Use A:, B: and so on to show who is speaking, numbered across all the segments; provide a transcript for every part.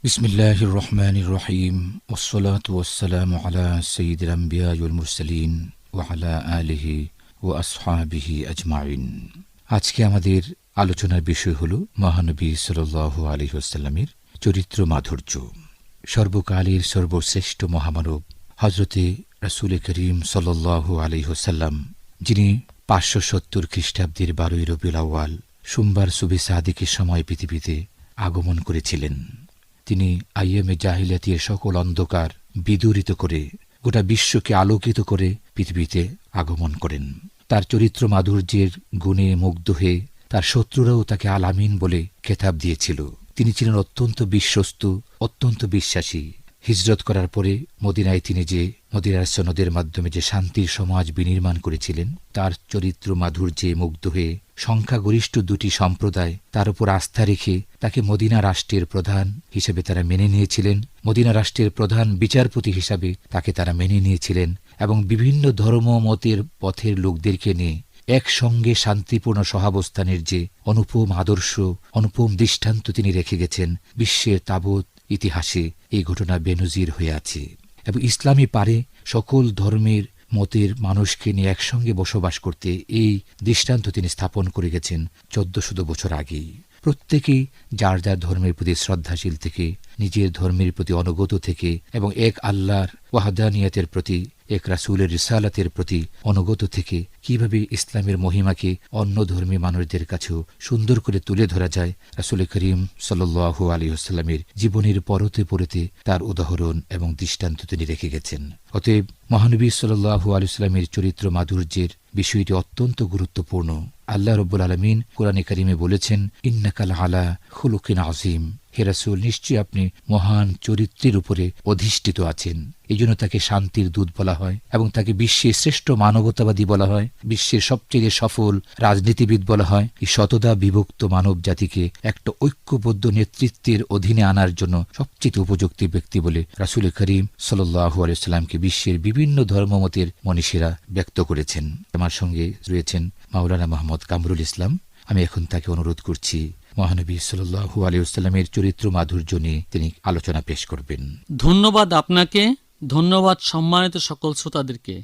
A: বিসমিল্লাহির রহমানির রহিম ওয়াসসালাতু ওয়াসসালামু আলা সাইয়্যিদিল আমবিয়া ওয়াল মুরসালিন ওয়া আলা আলিহি ওয়া আসহাবিহি আজমাইন। আজকে আমাদের আলোচনার বিষয় হলো মহানবী সাল্লাল্লাহু আলাইহি ওয়াসাল্লামের চরিত্র মাধুর্য। সর্বকালের সর্বশ্রেষ্ঠ মহামানব হযরতে রাসূল করিম সাল্লাল্লাহু আলাইহি ওয়াসাল্লাম, যিনি 570 খ্রিস্টাব্দের 12ই রবিউল আউয়াল সোমবার সুবহে সাদিকের সময় পৃথিবীতে আগমন করেছিলেন। তিনি আইয়ামে জাহিলিয়াতের সকল অন্ধকার বিদূরিত করে গোটা বিশ্বকে আলোকিত করে পৃথিবীতে আগমন করেন। তার চরিত্র মাধুর্যের গুণে মুগ্ধ হয়ে তার শত্রুরাও তাকে আল আমিন বলে খেতাব দিয়েছিল। তিনি ছিলেন অত্যন্ত বিশ্বস্ত, অত্যন্ত বিশ্বাসী। হিজরত করার পরে মদিনায় তিনি যে মদিনার সনদের মাধ্যমে যে শান্তির সমাজ বিনির্মাণ করেছিলেন, তার চরিত্র মাধুর্যে মুগ্ধ হয়ে সংখ্যাগরিষ্ঠ দুটি সম্প্রদায় তার উপর আস্থা রেখে তাকে মদিনা রাষ্ট্রের প্রধান হিসেবে তারা মেনে নিয়েছিলেন। মদিনা রাষ্ট্রের প্রধান বিচারপতি হিসাবে তাকে তারা মেনে নিয়েছিলেন এবং বিভিন্ন ধর্ম মতের পথের লোকদেরকে নিয়ে একসঙ্গে শান্তিপূর্ণ সহাবস্থানের যে অনুপম আদর্শ, অনুপম দৃষ্টান্ত তিনি রেখে গেছেন, বিশ্বের তাবৎ ইতিহাসে এই ঘটনা বেনজির হয়ে আছে। এবং ইসলামী পারে সকল ধর্মের মতের মানুষকে নিয়ে একসঙ্গে বসবাস করতে এই দৃষ্টান্ত তিনি স্থাপন করে গেছেন 1400 বছর আগেই। প্রত্যেকেই যার যার ধর্মের প্রতি শ্রদ্ধাশীল থেকে, নিজের ধর্মের প্রতি অনুগত থেকে এবং এক আল্লাহর ওয়াহদানিয়াতের প্রতি, এক রাসূলের রিসালাতের প্রতি অনুগত থেকে কিভাবে ইসলামের মহিমাকে অন্য ধর্মী মানুষদের কাছেও সুন্দর করে তুলে ধরা যায়, রাসূল করিম সাল্লাল্লাহু আলাইহি ওয়াসাল্লামের জীবনের পরতে পরতে তার উদাহরণ এবং দৃষ্টান্ত তিনি রেখে গেছেন। অতএব মহানবী সাল্লাল্লাহু আলাইহি ওয়াসাল্লামের চরিত্র মাধুর্যের বিষয়টি অত্যন্ত গুরুত্বপূর্ণ। আল্লাহ রাব্বুল আলামিন কোরআনে কারিমে বলেছেন, ইন্নাকা লাআলা খুলুকিন আযীম। হে রাসূল, নিশ্চয়ই আপনি মহান চরিত্রের উপরে অধিষ্ঠিত আছেন। এই জন্য তাকে শান্তির দূত বলা হয় এবং তাকে বিশ্বের শ্রেষ্ঠ মানবতাবাদী বলা হয়, বিশ্বের সবচেয়ে সফল রাজনীতিবিদ বলা হয়। এই শতদা বিভক্ত মানব জাতিকে একটা ঐক্যবদ্ধ নেতৃত্বের অধীনে আনার জন্য সবচেয়ে উপযুক্ত ব্যক্তি বলে রাসূল করিম সাল্লাল্লাহু আলাইহি ওয়াসাল্লামকে বিশ্বের বিভিন্ন ধর্মমতের মনীষীরা ব্যক্ত করেছেন। আমার সঙ্গে রয়েছেন মাওলানা মোহাম্মদ কামরুল ইসলাম। আমি এখন তাকে অনুরোধ করছি মহানবী সাল্লাল্লাহু আলাইহি ওয়াসাল্লামের চরিত্র মাধুর্য নিয়ে তিনি আলোচনা পেশ করবেন।
B: ধন্যবাদ আপনাকে, ধন্যবাদ সম্মানিত সকল শ্রোতাদেরকে।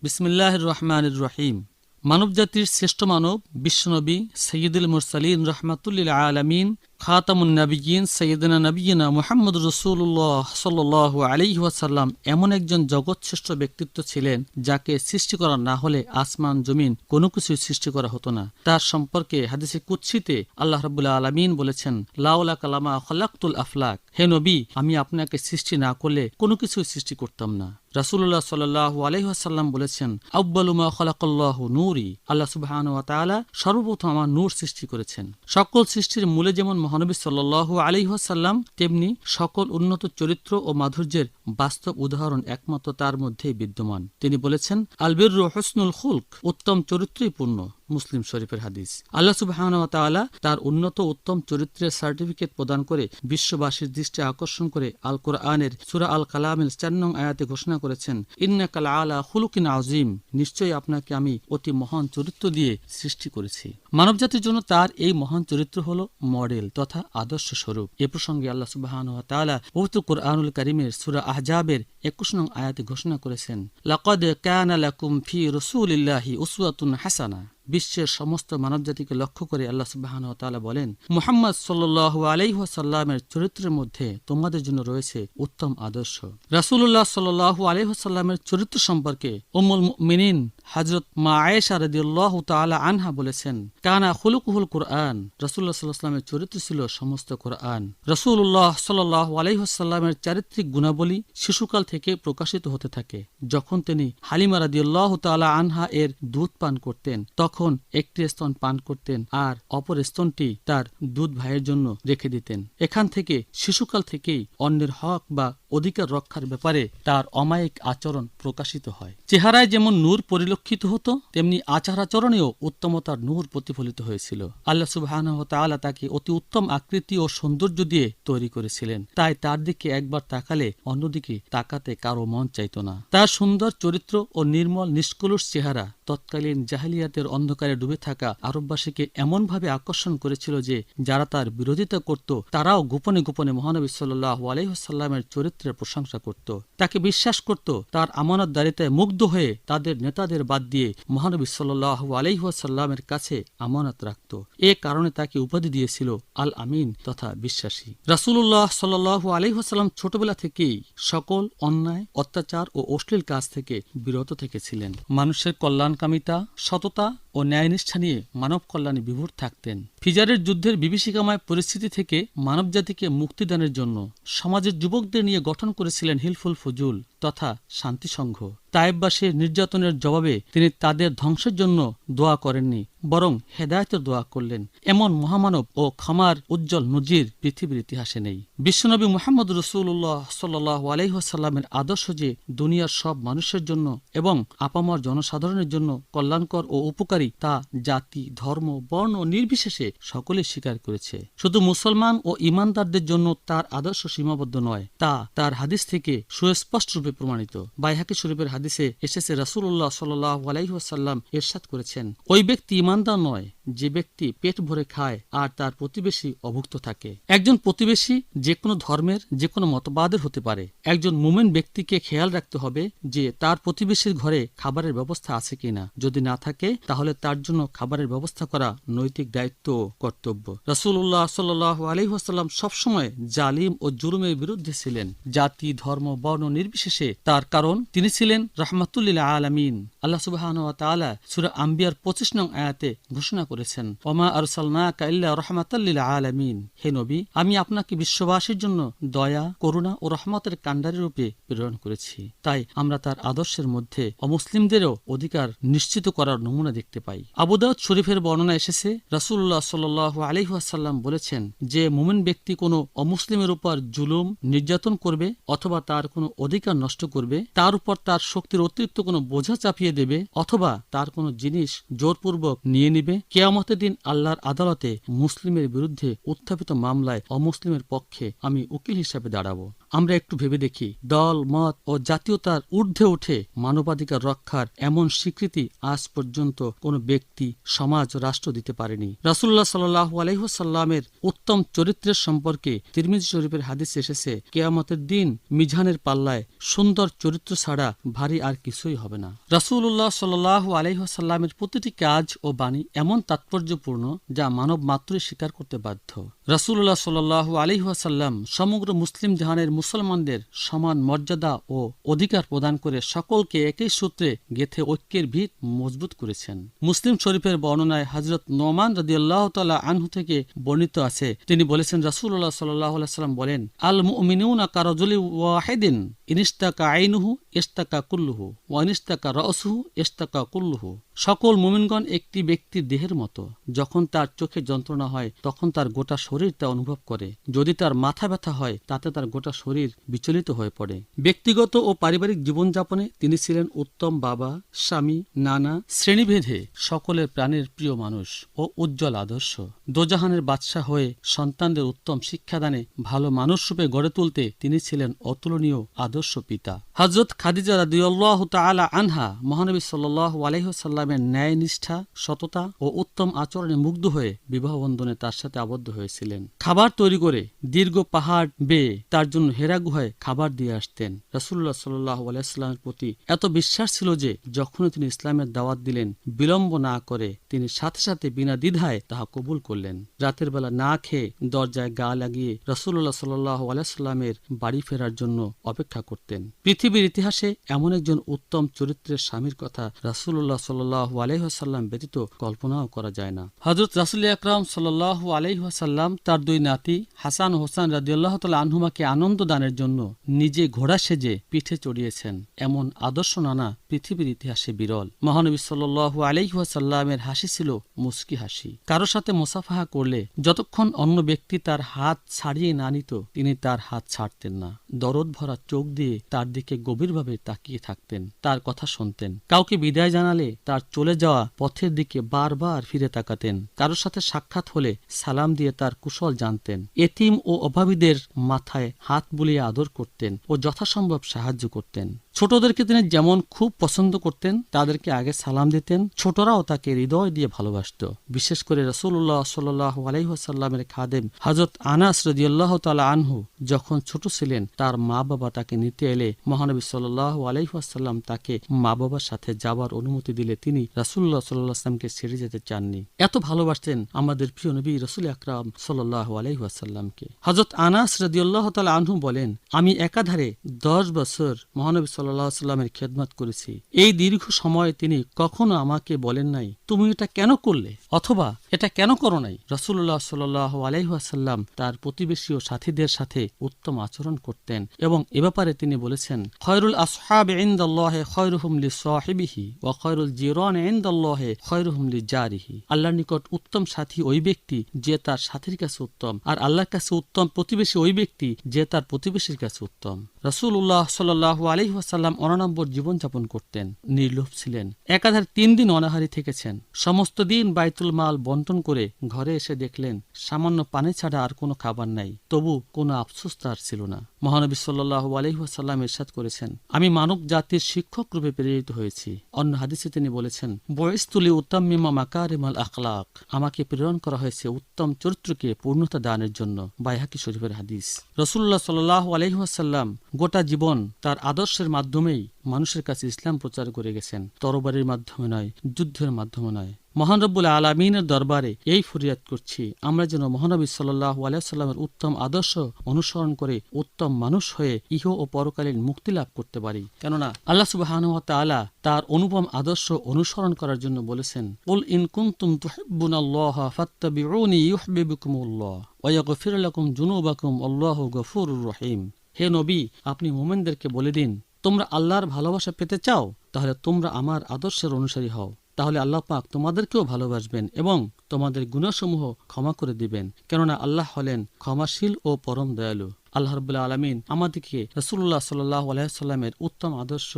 B: বিসমিল্লাহির রহমানির রহিম। মানবজাতির শ্রেষ্ঠ মানব বিশ্বনবী সৈয়দুল মুরসালিন রাহমাতুল্লিল আলামিন খাতামুন নবিয়্যিন সাইয়্যিদুনা নবিয়্যিনা মুহাম্মদুর রাসূলুল্লাহ সাল্লাল্লাহু আলাইহি ওয়াসাল্লাম এমন একজন জগৎশ্রেষ্ঠ ব্যক্তিত্ব ছিলেন, যাকে সৃষ্টি করা না হলে আসমান জমিন কোনো কিছুই সৃষ্টি করা হতো না। তার সম্পর্কে হাদিসে কুদসিতে আল্লাহ রাব্বুল আলামিন বলেছেন, লাউলা কালামা খালাকতুল আফলাক। হে নবী, আমি আপনাকে সৃষ্টি না করলে কোনো কিছুই সৃষ্টি করতাম না। রাসূলুল্লাহ সাল্লাল্লাহু আলাইহি ওয়াসাল্লাম বলেছেন, আউয়ালু মা খালাকাল্লাহু নূরি। আল্লাহ সুবহানাহু ওয়া তাআলা সর্বপ্রথম আমার নূর সৃষ্টি করেছেন। সকল সৃষ্টির মূলে যেমন মহানবী সাল্লাল্লাহু আলাইহি ওয়াসাল্লাম, তেমনি সকল উন্নত চরিত্র ও মাধুর্যের বাস্তব উদাহরণ একমাত্র তার মধ্যেই বিদ্যমান। তিনি বলেছেন, আল বিররু হুসনুল খুলক। উত্তম চরিত্রই পূর্ণ। মুসলিম শরীফের হাদিস। আল্লাহ সুবহানাহু ওয়া তাআলা তার উন্নত উত্তম চরিত্রের সার্টিফিকেট প্রদান করে বিশ্ববাসীর দৃষ্টি আকর্ষণ করে আল কোরআনের সূরা আল কালামের 4 নং আয়াতে ঘোষণা করেছেন, ইন্নাকা লাআলা খুলুকিন আযীম। নিশ্চয়ই আপনাকে আমি অতি মহান চরিত্র দিয়ে সৃষ্টি করেছি। মানবজাতির জন্য তার এই মহান চরিত্র হলো মডেল তথা আদর্শ স্বরূপ। এ প্রসঙ্গে আল্লাহ সুবহানাহু ওয়া তাআলা পবিত্র কোরআনুল কারীমের সূরা আহজাবের 21 নং আয়াতে ঘোষণা করেছেন, লাকাদ কানা লাকুম ফি রাসূলিল্লাহি উসওয়াতুন হাসানাহ। বিশ্বের সমস্ত মানবজাতিকে লক্ষ্য করে আল্লাহ সুবহানাহু ওয়া তাআলা বলেন, মুহাম্মদ সাল্লাল্লাহু আলাইহি ওয়াসাল্লামের চরিত্রের মধ্যে তোমাদের জন্য রয়েছে উত্তম আদর্শ। রাসূলুল্লাহ সাল্লাল্লাহু আলাইহি ওয়াসাল্লামের চরিত্র সম্পর্কে উম্মুল মুমিনিন হযরত মা আয়েশা রাদিয়াল্লাহু তাআলা আনহা বলেছেন, কানা খুলুকুহুল কুরআন। রাসূলুল্লাহ সাল্লাল্লাহু আলাইহি ওয়াসাল্লামের চরিত্র ছিল সমস্ত কুরআন। রাসূলুল্লাহ সাল্লাল্লাহু আলাইহি ওয়াসাল্লামের চারিত্রিক গুণাবলী শিশুকাল থেকে প্রকাশিত হতে থাকে। যখন তিনি হালিমা রাদিয়াল্লাহু তাআলা আনহা এর দুধ পান করতেন, তখন একটি স্তন পান করতেন আর অপর স্তনটি তার দুধ ভাইয়ের জন্য রেখে দিতেন। এখান থেকে শিশুকাল থেকেই অন্যের হক বা অধিকার রক্ষার ব্যাপারে তার অমায়িক আচরণ প্রকাশিত হয়। চেহারায় যেমন নূর পরিলক্ষিত হতো, তেমনি আচার আচরণেও উত্তমতার নূর প্রতিফলিত হয়েছিল। আল্লাহ সুবহানাহু ওয়া তাআলা তাকে অতি উত্তম আকৃতি ও সৌন্দর্য দিয়ে তৈরি করেছিলেন। তাই তার দিকে একবার তাকালে অন্যদিকে তাকাতে কারো মন চাইত না। তার সুন্দর চরিত্র ও নির্মল নিষ্কলুষ চেহারা তৎকালীন জাহেলিয়াতের অন্ধকারে ডুবে থাকা আরববাসীকে এমনভাবে আকর্ষণ করেছিল যে যারা তার বিরোধিতা করত তারাও গোপনে গোপনে মহানবী সাল্লাল্লাহু আলাইহি ওয়াসাল্লামের চরিত্রের প্রশংসা করত, তাকে বিশ্বাস করত, তার আমানতদারিতায় মুগ্ধ হয়ে তাদের নেতাদের বাদ দিয়ে মহানবী সাল্লাল্লাহু আলাইহি ওয়াসাল্লামের কাছে আমানত রাখত। এ কারণে তাকে উপাধি দিয়েছিল আল আমিন তথা বিশ্বাসী। রাসূলুল্লাহ সাল্লাল্লাহু আলাইহি ওয়াসাল্লাম ছোটবেলা থেকেই সকল অন্যায়, অত্যাচার ও অশ্লীল কাজ থেকে বিরত থেকেছিলেন। মানুষের কল্যাণকামিতা, সততা ও ন্যায়নিষ্ঠা নিয়ে মানব কল্যাণে বিভোর থাকতেন। ফিজারের যুদ্ধের বিভীষিকাময় পরিস্থিতি থেকে মানবজাতিকে মুক্তিদানের জন্য সমাজের যুবকদের নিয়ে গঠন করেছিলেন হিলফুল ফুজুল তথা শান্তি সংঘ। তায়েববাসীর নির্যাতনের জবাবে তিনি তাদের ধ্বংসের জন্য দোয়া করেননি, বরং হেদায়েতের দোয়া করলেন। এমন মহামানব ও ক্ষমার উজ্জ্বল নজির পৃথিবীর ইতিহাসে নেই। বিশ্বনবী মুহাম্মদ রাসূলুল্লাহ সাল্লাল্লাহু আলাইহি ওয়াসাল্লামের আদর্শ যে দুনিয়ার সব মানুষের জন্য এবং আপামর জনসাধারণের জন্য কল্যাণকর ও উপকারী, তা জাতি, ধর্ম, বর্ণ নির্বিশেষে সকলে স্বীকার করেছে। শুধু মুসলমান ও ঈমানদারদের জন্য তার আদর্শ সীমাবদ্ধ নয়, তা তার হাদিস থেকে সুস্পষ্ট রূপে প্রমাণিত। বাইহাকী শরীফের হাদিসে এসেছে, রাসূলুল্লাহ সাল্লাল্লাহু আলাইহি ওয়াসাল্লাম ইরশাদ করেছেন, ওই ব্যক্তি ঈমানদার নয় যে ব্যক্তি পেট ভরে খায় আর তার প্রতিবেশী অভুক্ত থাকে। একজন প্রতিবেশী যে কোনো ধর্মের, যে কোনো মতবাদের হতে পারে। একজন মুমিন ব্যক্তিকে খেয়াল রাখতে হবে যে তার প্রতিবেশীর ঘরে খাবারের ব্যবস্থা আছে কিনা। যদি না থাকে তাহলে তার জন্য খাবারের ব্যবস্থা করা নৈতিক দায়িত্ব ও কর্তব্য। রাসূলুল্লাহ সাল্লাল্লাহু আলাইহি ওয়াসাল্লাম সবসময় জালিম ও জুলুমের বিরুদ্ধে ছিলেন, জাতি, ধর্ম, বর্ণ নির্বিশেষে। তার কারণ তিনি ছিলেন রাহমাতুল লিল আলামিন। আল্লাহ সুবহানাহু ওয়া তাআলা সূরা আম্বিয়ার 25 নং আয়াতে ঘোষণা করেছেন, ওমা আরসালনাকা ইল্লা রাহমাতাল লিল আলামিন, হে নবী, আমি আপনাকে বিশ্ববাসীর জন্য দয়া, করুণা ও রহমতের কাণ্ডারী রূপে প্রেরণ করেছি। তাই আমরা তার আদর্শের মধ্যে অমুসলিমদেরও অধিকার নিশ্চিত করার নমুনা দেখতে পাই। আবু দাউদ শরীফের বর্ণনা এসেছে, রাসূলুল্লাহ সাল্লাল্লাহু আলাইহি ওয়াসাল্লাম বলেছেন, যে মুমিন ব্যক্তি কোনো অমুসলিমের উপর জুলুম, নির্যাতন করবে অথবা তার কোনো অধিকার নষ্ট করবে, তার উপর তার শক্তির অতিরিক্ত কোনো বোঝা চাপিয়ে দেবে অথবা তার কোনো জিনিস জোরপূর্বক নিয়ে নিবে, কিয়ামতের দিন আল্লাহর আদালতে মুসলিমের বিরুদ্ধে উত্থাপিত মামলায় অমুসলিমের পক্ষে আমি উকিল হিসাবে দাঁড়াবো। আমরা একটু ভেবে দেখি, দল, মত ও জাতীয়তার ঊর্ধ্বে উঠে মানবাধিকার রক্ষার এমন স্বীকৃতি আজ পর্যন্ত কোনো ব্যক্তি, সমাজ, রাষ্ট্র দিতে পারেনি। রাসূলুল্লাহ সাল্লাল্লাহু আলাইহি ওয়াসাল্লামের উত্তম চরিত্রের সম্পর্কে তিরমিজি শরীফের হাদিস এসেছে, কিয়ামতের দিন মিজানের পাল্লায় সুন্দর চরিত্র ছাড়া ভারী আর কিছুই হবে না। রাসূলুল্লাহ সাল্লাল্লাহু আলাইহি ওয়াসাল্লামের প্রতিটি কাজ ও বাণী এমন তাৎপর্যপূর্ণ যা মানব মাত্রই স্বীকার করতে বাধ্য। রাসূলুল্লাহ সাল্লাল্লাহু আলাইহি ওয়াসাল্লাম সমগ্র মুসলিম জাহানের মুসলমানদের সমান মর্যাদা ও অধিকার প্রদান করে সকলকে একই সূত্রে গেথে ঐক্যের ভিত মজবুত করেছেন। মুসলিম শরীফের বর্ণনায় হযরত নোমান রাদিয়াল্লাহু তাআলা আনহু থেকে বর্ণিত আছে, তিনি বলেছেন, রাসূলুল্লাহ সাল্লাল্লাহু আলাইহি ওয়াসাল্লাম বলেন, আল মুমিনুনা কারাজুলি ওয়াহিদিন ইনিস্তাকা আইনুহু ইস্তাকা কুল্লুহু ওয়া ইনিস্তাকা রাসুহু ইস্তাকা কুল্লুহু। সকল মুমিনগণ একটি ব্যক্তির দেহের মতো, যখন তার চোখে যন্ত্রণা হয় তখন তার গোটা শরীর তা অনুভব করে, যদি তার মাথা ব্যথা হয় তাতে তার গোটা শরীর বিচলিত হয়ে পড়ে। ব্যক্তিগত ও পারিবারিক জীবনযাপনে তিনি ছিলেন উত্তম বাবা, স্বামী, নানা, শ্রেণীভেদে সকলের প্রাণের প্রিয় মানুষ ও উজ্জ্বল আদর্শ। দোজাহানের বাদশাহ হয়ে সন্তানদের উত্তম শিক্ষাদানে ভালো মানুষ রূপে গড়ে তুলতে তিনি ছিলেন অতুলনীয় আদর্শ পিতা। হযরত খাদিজা রাদিয়াল্লাহু তাআলা আনহা মহানবী সাল্লাল্লাহু আলাইহি ওয়াসাল্লামের ন্যায় নিষ্ঠা, সততা ও উত্তম আচরণে মুগ্ধ হয়ে বিবাহ বন্ধনে তার সাথে আবদ্ধ হয়েছিলেন। খাবার তৈরি করে দীর্ঘ পাহাড় বেয়ে তার জন্য হেরা গুহায় খাবার দিয়ে আসতেন। রাসূলুল্লাহ সাল্লাল্লাহু আলাইহি ওয়াসাল্লামের প্রতি এত বিশ্বাস ছিল যে যখনই তিনি ইসলামের দাওয়াত দিলেন, বিলম্ব না করে তিনি সাথে সাথে বিনা দ্বিধায় তাহা কবুল করলেন। রাতের বেলা না খেয়ে দরজায় গা লাগিয়ে রাসূলুল্লাহ সাল্লাল্লাহু আলাইহি ওয়াসাল্লামের বাড়ি ফেরার জন্য অপেক্ষা করতেন। পৃথিবীর ইতিহাসে এমন একজন উত্তম চরিত্রের স্বামীর কথা রাসূলুল্লাহ সাল্লাল্লাহু আলাইহি ওয়াসাল্লাম ব্যতীত কল্পনাও করা যায় না। হযরত রাসূল আকরাম সাল্লাল্লাহু আলাইহি ওয়াসাল্লাম তার দুই নাতি হাসান ও হোসেন রাদিয়াল্লাহু তাআলা আনহুমাকে আনন্দ দানের জন্য নিজে ঘোড়া সেজে পিঠে চড়িয়েছেন। এমন আদর্শ নানা পৃথিবীর ইতিহাসে বিরল। মহানবী সাল্লাল্লাহু আলাইহি ওয়াসাল্লামের হাসি ছিল মুস্কি হাসি। কারো সাথে মুসাফাহা করলে যতক্ষণ অন্য ব্যক্তি তার হাত ছাড়িয়ে না নিত তিনি তার হাত ছাড়তেন না। দরদ ভরা চোখ দিয়ে তার দিকে গভীরভাবে তাকিয়ে থাকতেন, তার কথা শুনতেন। কাউকে বিদায় জানালে তার চলে যাওয়া পথের দিকে বারবার ফিরে তাকাতেন। কারোর সাথে সাক্ষাৎ হলে সালাম দিয়ে তার কুশল জানতেন। এতিম ও অভাবীদের মাথায় হাত বুলিয়ে আদর করতেন ও যথাসম্ভব সাহায্য করতেন। ছোটদেরকে তিনি যেমন খুব পছন্দ করতেন, তাদেরকে আগে সালাম দিতেন, ছোটরাও তাকে হৃদয় দিয়ে ভালোবাসত। বিশেষ করে রাসূলুল্লাহ সাল্লাল্লাহু আলাইহি ওয়াসাল্লামের খাদেম হযরত আনাস রাদিয়াল্লাহু তাআলা আনহু যখন ছোট ছিলেন, তার মা বাবা তাকে নিতে এলে মহানবী সাল্লাল্লাহু আলাইহি ওয়াসাল্লাম তাকে মা বাবার সাথে যাবার অনুমতি দিলে তিনি রাসূলুল্লাহ সাল্লাল্লাহু আলাইহি ওয়াসাল্লামকে ছেড়ে যেতে চাননি। এত ভালোবাসতেন আমাদের প্রিয় নবী রাসূল আকরাম সাল্লাল্লাহু আলাইহি ওয়াসাল্লামকে। হযরত আনাস রাদিয়াল্লাহু তাআলা আনহু বলেন, আমি একাধারে 10 বছর মহানবী সাল্লাল্লাহু আলাইহি ওয়াসাল্লামের খেদমত করেছি। এই দীর্ঘ সময়ে তিনি কখনো আমাকে বলেন নাই, তুমি এটা কেন করলে অথবা এটা কেন করো নাই। রাসূলুল্লাহ সাল্লাল্লাহু আলাইহি ওয়াসাল্লাম তার প্রতিবেশী ও সাথীদের সাথে উত্তম আচরণ করতেন এবং এ ব্যাপারে তিনি বলেছেন, খয়রুল আসহাব ইনদাল্লাহি খয়রুহুম লিসাহিবিহি ওয়া খয়রুল জিরানি ইনদাল্লাহি খয়রুহুম লিজারিহি। আল্লাহর নিকট উত্তম সাথী ওই ব্যক্তি যে তার সাথীর কাছে উত্তম, আর আল্লাহর কাছে উত্তম প্রতিবেশী ওই ব্যক্তি যে তার প্রতিবেশীর কাছে উত্তম। রাসূলুল্লাহ সাল্লাল্লাহু আলাইহি ওয়াসাল্লাম অনাড়ম্বর জীবনযাপন করতেন, নির্লোভ ছিলেন। একাধারে 3 দিন অনাহারী থেকেছেন। সমস্ত দিন বাইতুল মাল বন্টন করে ঘরে এসে দেখলেন সামান্য পানি ছাড়া আর কোনো খাবার নাই, তবু কোনো আফসোস তার ছিল না। মহানবী সাল্লাল্লাহু আলাইহি ওয়াসাল্লাম ইরশাদ করেছেন, আমি মানব জাতির শিক্ষক রূপে প্রেরিত হয়েছি। অন্য হাদিসে তিনি বলেছেন, বুইসতুলি উতাম্মিমা মাকারিমাল আখলাক, আমাকে প্রেরণ করা হয়েছে উত্তম চরিত্রকে পূর্ণতা দানের জন্য। বাইহাকি শরীফের হাদিস। রাসূলুল্লাহ সাল্লাল্লাহু আলাইহি ওয়াসাল্লাম গোটা জীবন তার আদর্শের মাধ্যমেই মানুষের কাছে ইসলাম প্রচার করে গেছেন, তরবারির মাধ্যমে নয়, যুদ্ধের মাধ্যমে নয়। মহান রব্বুল আলামিনের দরবারে এই ফরিয়াদ করছি, আমরা যেন মহানবী সাল্লাল্লাহু আলাইহি ওয়াসাল্লামের উত্তম আদর্শ অনুসরণ করে উত্তম মানুষ হয়ে ইহ ও পরকালীন মুক্তি লাভ করতে পারি। কেননা আল্লাহ সুবহানাহু ওয়া তাআলা তার অনুপম আদর্শ অনুসরণ করার জন্য বলেছেন, কুল ইন কুনতুম তুহিব্বুনাল্লাহা ফাত্তাবিউনি ইউহিব্বুকুমুল্লাহ ওয়া ইয়াগফির লাকুম যুনুবাকুম আল্লাহু গফুরুর রহিম। হে নবী, আপনি মুমিনদেরকে বলে দিন, তোমরা আল্লাহর ভালোবাসা পেতে চাও, তাহলে তোমরা আমার আদর্শের অনুসারী হও, তাহলে আল্লাহ পাক তোমাদেরকেও ভালোবাসবেন এবং তোমাদের গুনাহসমূহ ক্ষমা করে দিবেন। কেননা আল্লাহ হলেন ক্ষমাশীল ও পরম দয়ালু। আল্লাহ রাব্বুল আলামিন আমাদেরকে রাসূলুল্লাহ সাল্লাল্লাহু আলাইহি ওয়াসাল্লামের উত্তম আদর্শ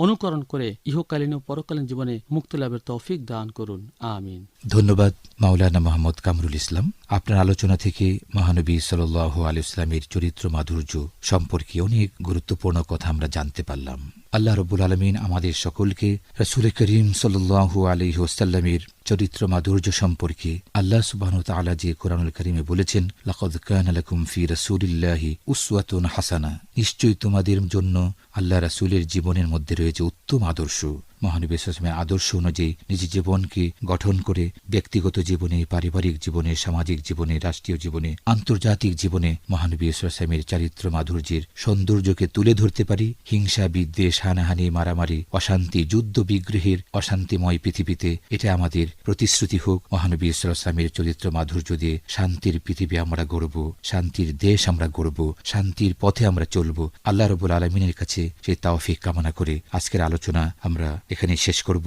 B: অনুকরণ করে ইহকালীন ও পরকালীন জীবনে মুক্তি লাভের তৌফিক দান করুন। আমিন।
A: ধন্যবাদ মাওলানা মোহাম্মদ কামরুল ইসলাম। আপনার আলোচনা থেকে মহানবী সাল্লাল্লাহু আলাইহি ওয়াসাল্লামের চরিত্র মাধুর্য সম্পর্কে অনেক গুরুত্বপূর্ণ কথা আমরা জানতে পারলাম। আল্লাহ রাব্বুল আলামিন আমাদের সকলকে রাসূল করিম সাল্লাল্লাহু আলাইহি ওয়াসাল্লামের চরিত্র মাধুর্য সম্পর্কে আল্লাহ সুবহানাহু ওয়া তাআলা যে কোরআনুল কারীমে বলেছেন, লাকাদ কানা লাকুম ফি রাসূলিল্লাহি উসওয়াতুন হাসানা, নিশ্চয়ই তোমাদের জন্য আল্লাহ রাসূলের জীবনের মধ্যে রয়েছে উত্তম আদর্শ। মহানবী সাল্লাল্লাহু আলাইহি ওয়াসাল্লামের আদর্শ অনুযায়ী নিজের জীবনকে গঠন করে ব্যক্তিগত জীবনে, পারিবারিক জীবনে, সামাজিক জীবনে, রাষ্ট্রীয় জীবনে, আন্তর্জাতিক জীবনে মহানবী সাল্লাল্লাহু আলাইহি ওয়াসাল্লামের চরিত্র মাধুর্যের সৌন্দর্যকে তুলে ধরতে পারি। হিংসা, বিদ্বেষ, হানাহানি, মারামারি, অশান্তি, যুদ্ধ বিগ্রহের অশান্তিময় পৃথিবীতে এটা আমাদের প্রতিশ্রুতি হোক। মহানবী সাল্লাল্লাহু আলাইহি ওয়াসাল্লামের চরিত্র মাধুর্য দিয়ে শান্তির পৃথিবী আমরা গড়ব, শান্তির দেশ আমরা গড়ব, শান্তির পথে আমরা চলব। আল্লাহ রাব্বুল আলামিনের কাছে সেই তৌফিক কামনা করে আজকের আলোচনা আমরা এখানে শেষ করব।